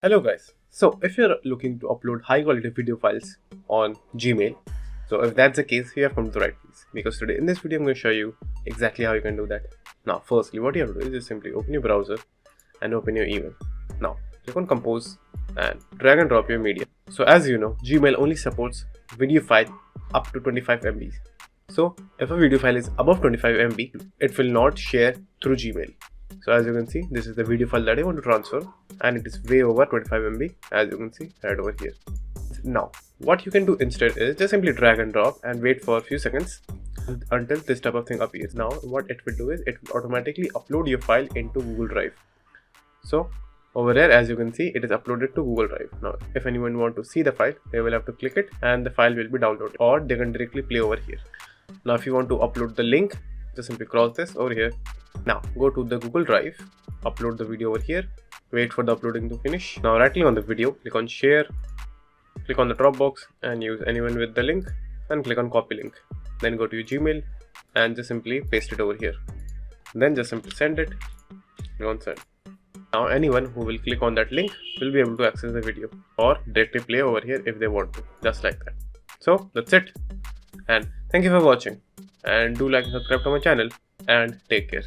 Hello guys. So if you're looking to upload high quality video files on Gmail, so if that's the case, you have come to the right place, because today in this video I'm going to show you exactly how you can do that. Now firstly, what you have to do is just simply open your browser and open your email. Now click on compose and drag and drop your media. So as you know, Gmail only supports video file up to 25 MB. So if a video file is above 25 MB, it will not share through Gmail. So as you can see, this is the video file that I want to transfer and it is way over 25 MB, as you can see right over here. Now what you can do instead is just simply drag and drop and wait for a few seconds until this type of thing appears. Now what it will do is it will automatically upload your file into Google Drive. So over here, as you can see, it is uploaded to Google Drive. Now if anyone want to see the file, they will have to click it and the file will be downloaded, or they can directly play over here. Now if you want to upload the link, just simply cross this over here. Now go to the Google Drive, upload the video over here, wait for the uploading to finish. Now right click on the video, click on share, click on the Dropbox and use anyone with the link and click on copy link. Then go to your Gmail and just simply paste it over here. Then just simply send it, click on send. Now anyone who will click on that link will be able to access the video or directly play over here if they want to, just like that. So that's it, and thank you for watching, and do like and subscribe to my channel, and take care.